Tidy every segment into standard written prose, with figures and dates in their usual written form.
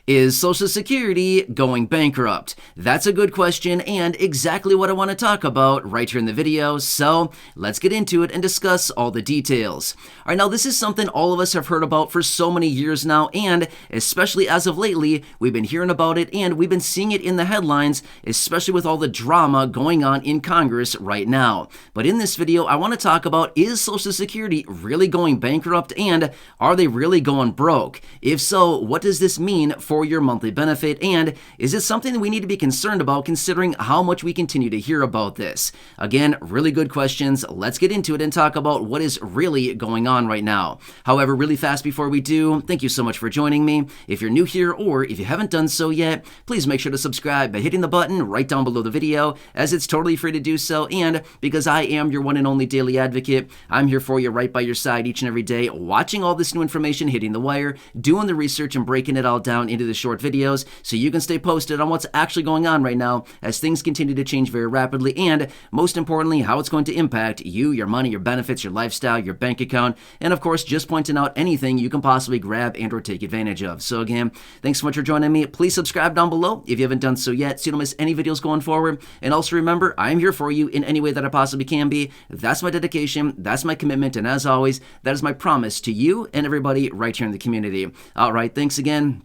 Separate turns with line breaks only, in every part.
Is Social Security going bankrupt? That's a good question and exactly what I want to talk about right here in the video, so let's get into it and discuss all the details. Alright, now this is something all of us have heard about for so many years now, and especially as of lately, we've been hearing about it and we've been seeing it in the headlines, especially with all the drama going on in Congress right now. But in this video, I want to talk about, is Social Security really going bankrupt and are they really going broke? If so, what does this mean for your monthly benefit, and is it something that we need to be concerned about considering how much we continue to hear about this? Again, really good questions. Let's get into it and talk about what is really going on right now. However, really fast before we do, thank you so much for joining me. If you're new here or if you haven't done so yet, please make sure to subscribe by hitting the button right down below the video, as it's totally free to do so, and because I am your one and only daily advocate, I'm here for you right by your side each and every day, watching all this new information hitting the wire, doing the research and breaking it all down into the short videos so you can stay posted on what's actually going on right now as things continue to change very rapidly, and most importantly, how it's going to impact you, your money, your benefits, your lifestyle, your bank account, and of course, just pointing out anything you can possibly grab and or take advantage of. So again, thanks so much for joining me. Please subscribe down below if you haven't done so yet so you don't miss any videos going forward. And also remember, I'm here for you in any way that I possibly can be. That's my dedication, that's my commitment, and as always, that is my promise to you and everybody right here in the community. All right, thanks again.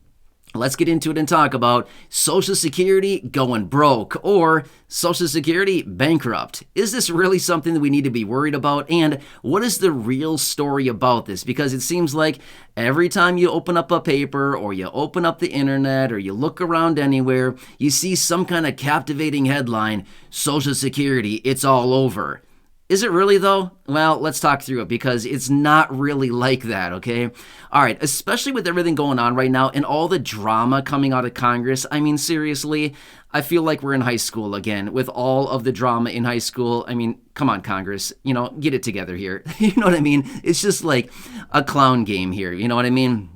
Let's get into it and talk about Social Security going broke or Social Security bankrupt. Is this really something that we need to be worried about? And what is the real story about this? Because it seems like every time you open up a paper or you open up the internet or you look around anywhere, you see some kind of captivating headline, Social Security, it's all over. Is it really though? Well, let's talk through it because it's not really like that, okay? All right, especially with everything going on right now and all the drama coming out of Congress. I mean, seriously, I feel like we're in high school again with all of the drama in high school. I mean, come on, Congress, get it together here. You know what I mean? It's just like a clown game here, you know what I mean?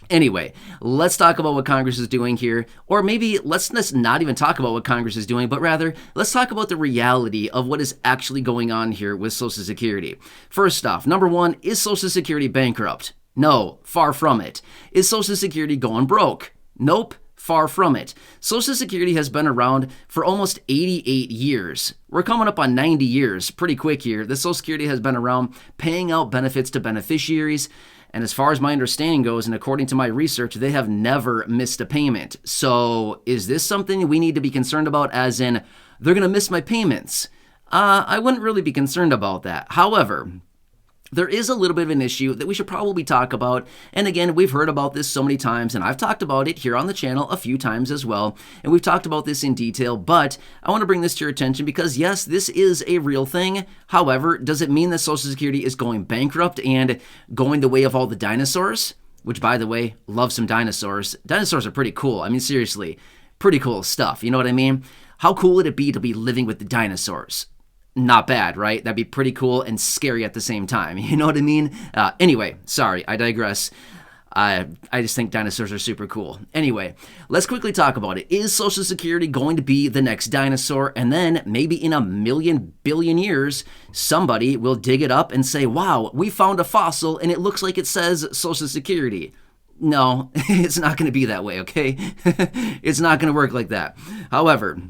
Anyway, let's talk about what Congress is doing here, or maybe let's not even talk about what Congress is doing, but rather let's talk about the reality of what is actually going on here with Social Security. First off, number one, is Social Security bankrupt? No, far from it. Is Social Security going broke? Nope, far from it. Social Security has been around for almost 88 years. We're coming up on 90 years, pretty quick here. The Social Security has been around paying out benefits to beneficiaries. And as far as my understanding goes, and according to my research, they have never missed a payment. So is this something we need to be concerned about, as in, they're going to miss my payments? I wouldn't really be concerned about that. However, there is a little bit of an issue that we should probably talk about. And again, we've heard about this so many times, and I've talked about it here on the channel a few times as well. And we've talked about this in detail, but I want to bring this to your attention because yes, this is a real thing. However, does it mean that Social Security is going bankrupt and going the way of all the dinosaurs? Which, by the way, love some dinosaurs. Dinosaurs are pretty cool. I mean, seriously, pretty cool stuff. You know what I mean? How cool would it be to be living with the dinosaurs? Not bad, right? That'd be pretty cool and scary at the same time. You know what I mean? Anyway, sorry, I digress. I just think dinosaurs are super cool. Anyway, let's quickly talk about it. Is Social Security going to be the next dinosaur? And then maybe in a million billion years, somebody will dig it up and say, wow, we found a fossil and it looks like it says Social Security. No, it's not going to be that way, okay? It's not going to work like that. However,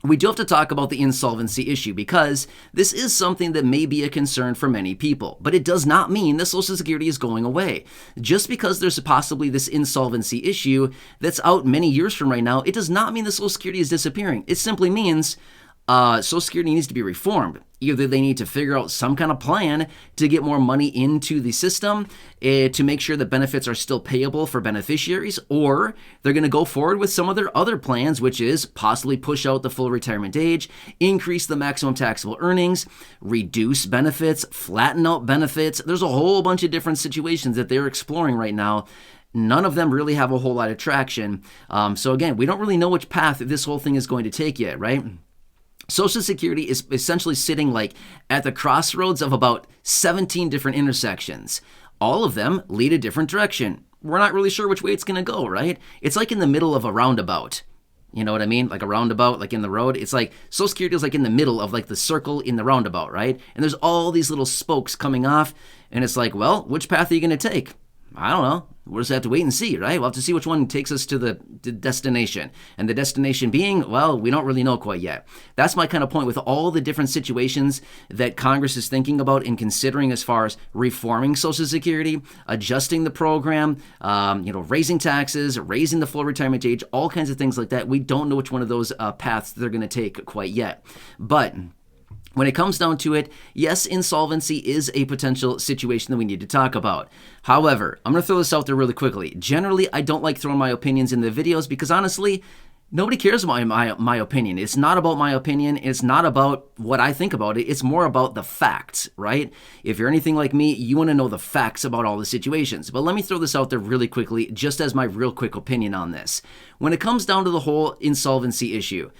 we do have to talk about the insolvency issue because this is something that may be a concern for many people, but it does not mean that Social Security is going away. Just because there's possibly this insolvency issue that's out many years from right now, it does not mean that Social Security is disappearing. It simply means Social Security needs to be reformed. Either they need to figure out some kind of plan to get more money into the system to make sure that benefits are still payable for beneficiaries, or they're going to go forward with some of their other plans, which is possibly push out the full retirement age, increase the maximum taxable earnings, reduce benefits, flatten out benefits. There's a whole bunch of different situations that they're exploring right now. None of them really have a whole lot of traction. So again, we don't really know which path this whole thing is going to take yet, right? Social Security is essentially sitting like at the crossroads of about 17 different intersections. All of them lead a different direction. We're not really sure which way it's going to go, right? It's like in the middle of a roundabout. You know what I mean? Like a roundabout, like in the road. It's like Social Security is like in the middle of like the circle in the roundabout, right? And there's all these little spokes coming off. And it's like, well, which path are you going to take? I don't know. we'll just have to wait and see, right? We'll have to see which one takes us to the destination. And the destination being, well, we don't really know quite yet. That's my kind of point with all the different situations that Congress is thinking about and considering as far as reforming Social Security, adjusting the program, raising taxes, raising the full retirement age, all kinds of things like that. We don't know which one of those paths they're going to take quite yet. But when it comes down to it, yes, insolvency is a potential situation that we need to talk about. However, I'm going to throw this out there really quickly. Generally, I don't like throwing my opinions in the videos because honestly, nobody cares about my opinion. It's not about my opinion. It's not about what I think about it. It's more about the facts, right? If you're anything like me, you want to know the facts about all the situations. But let me throw this out there really quickly, just as my real quick opinion on this. When it comes down to the whole insolvency issue,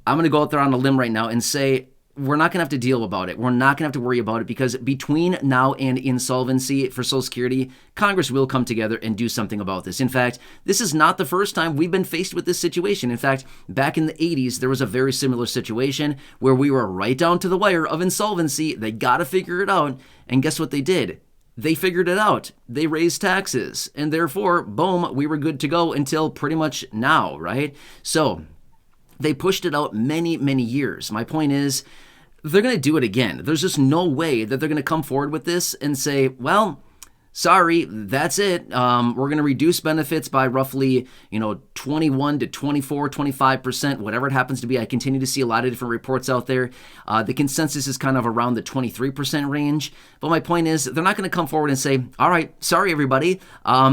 I'm going to go out there on a limb right now and say, we're not going to have to deal about it. We're not going to have to worry about it because between now and insolvency for Social Security, Congress will come together and do something about this. In fact, this is not the first time we've been faced with this situation. In fact, back in the 80s, there was a very similar situation where we were right down to the wire of insolvency. They got to figure it out. And guess what they did? They figured it out. They raised taxes. And therefore, boom, we were good to go until pretty much now, right? So they pushed it out many, many years. My point is, they're going to do it again. There's just no way that they're going to come forward with this and say, well, sorry, that's it. We're going to reduce benefits by roughly, 21 to 24, 25%, whatever it happens to be. I continue to see a lot of different reports out there. The consensus is kind of around the 23% range. But my point is, they're not going to come forward and say, all right, sorry, everybody.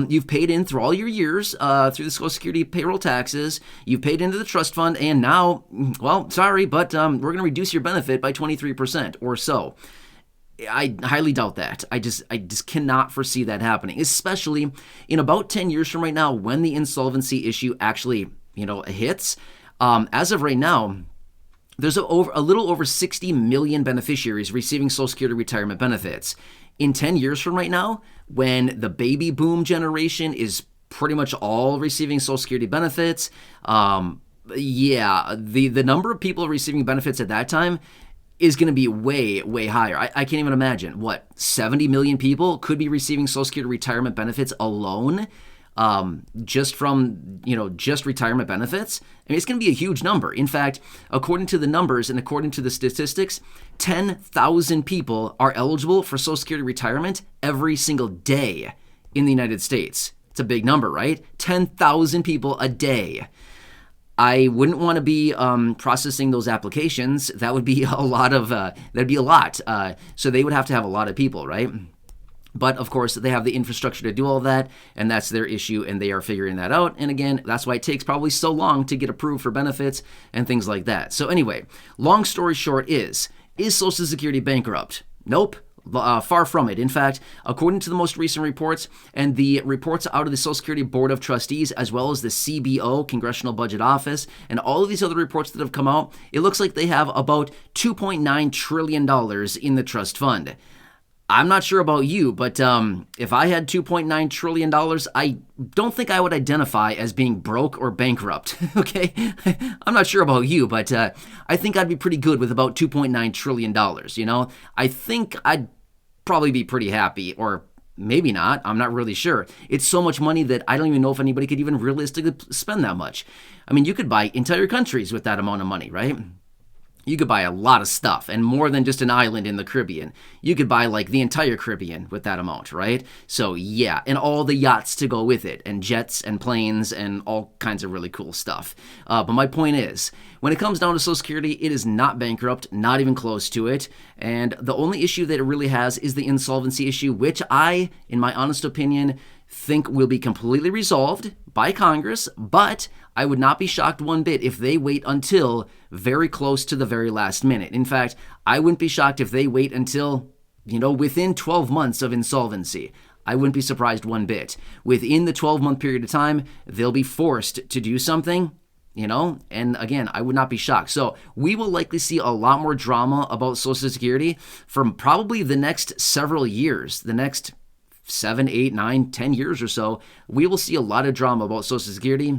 You've paid in through all your years through the Social Security payroll taxes. You've paid into the trust fund. And now, well, sorry, but we're going to reduce your benefit by 23% or so. I highly doubt that. I just cannot foresee that happening, especially in about 10 years from right now when the insolvency issue actually, hits. As of right now, there's a little over 60 million beneficiaries receiving Social Security retirement benefits. In 10 years from right now, when the baby boom generation is pretty much all receiving Social Security benefits, the number of people receiving benefits at that time is going to be way, way higher. I can't even imagine. 70 million people could be receiving Social Security retirement benefits alone, just from, just retirement benefits. I mean, it's going to be a huge number. In fact, according to the numbers and according to the statistics, 10,000 people are eligible for Social Security retirement every single day in the United States. It's a big number, right? 10,000 people a day. I wouldn't want to be processing those applications. That would be a lot. So they would have to have a lot of people, right? But of course, they have the infrastructure to do all that, and that's their issue, and they are figuring that out. And again, that's why it takes probably so long to get approved for benefits and things like that. So anyway, long story short is Social Security bankrupt? Nope. Far from it. In fact, according to the most recent reports and the reports out of the Social Security Board of Trustees, as well as the CBO, Congressional Budget Office, and all of these other reports that have come out, it looks like they have about $2.9 trillion in the trust fund. I'm not sure about you, but if I had $2.9 trillion, I don't think I would identify as being broke or bankrupt, okay? I'm not sure about you, but I think I'd be pretty good with about $2.9 trillion, I think I'd probably be pretty happy, or maybe not. I'm not really sure. It's so much money that I don't even know if anybody could even realistically spend that much. I mean, you could buy entire countries with that amount of money, right? You could buy a lot of stuff, and more than just an island in the Caribbean. You could buy like the entire Caribbean with that amount, right? So yeah, and all the yachts to go with it, and jets and planes and all kinds of really cool stuff. But my point is, when it comes down to Social Security, it is not bankrupt, not even close to it. And the only issue that it really has is the insolvency issue, which I, in my honest opinion, think will be completely resolved by Congress, but I would not be shocked one bit if they wait until very close to the very last minute. In fact, I wouldn't be shocked if they wait until, within 12 months of insolvency. I wouldn't be surprised one bit. Within the 12-month period of time, they'll be forced to do something, and again, I would not be shocked. So we will likely see a lot more drama about Social Security from probably the next several years, the next 7, 8, 9, 10 years or so. We will see a lot of drama about Social Security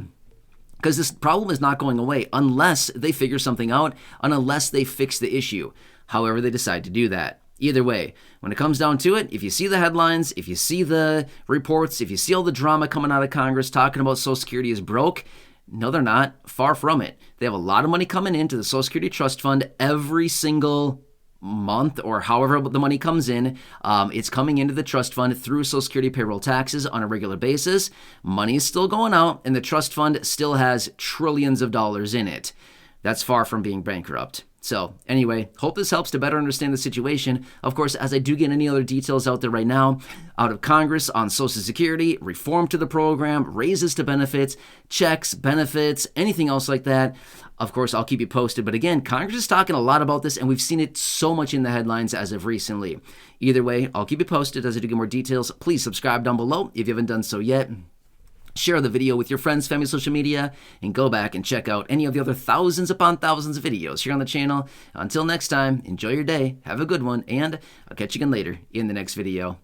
because this problem is not going away unless they figure something out and unless they fix the issue, however they decide to do that. Either way, when it comes down to it, if you see the headlines, if you see the reports, if you see all the drama coming out of Congress talking about Social Security is broke, no, they're not. Far from it. They have a lot of money coming into the Social Security Trust Fund every single month or however the money comes in. It's coming into the trust fund through Social Security payroll taxes on a regular basis. Money is still going out, and the trust fund still has trillions of dollars in it. That's far from being bankrupt. So anyway, hope this helps to better understand the situation. Of course, as I do get any other details out there right now, out of Congress on Social Security, reform to the program, raises to benefits, checks, benefits, anything else like that, of course, I'll keep you posted. But again, Congress is talking a lot about this, and we've seen it so much in the headlines as of recently. Either way, I'll keep you posted as I do get more details. Please subscribe down below if you haven't done so yet. Share the video with your friends, family, social media, and go back and check out any of the other thousands upon thousands of videos here on the channel. Until next time, enjoy your day, have a good one, and I'll catch you again later in the next video.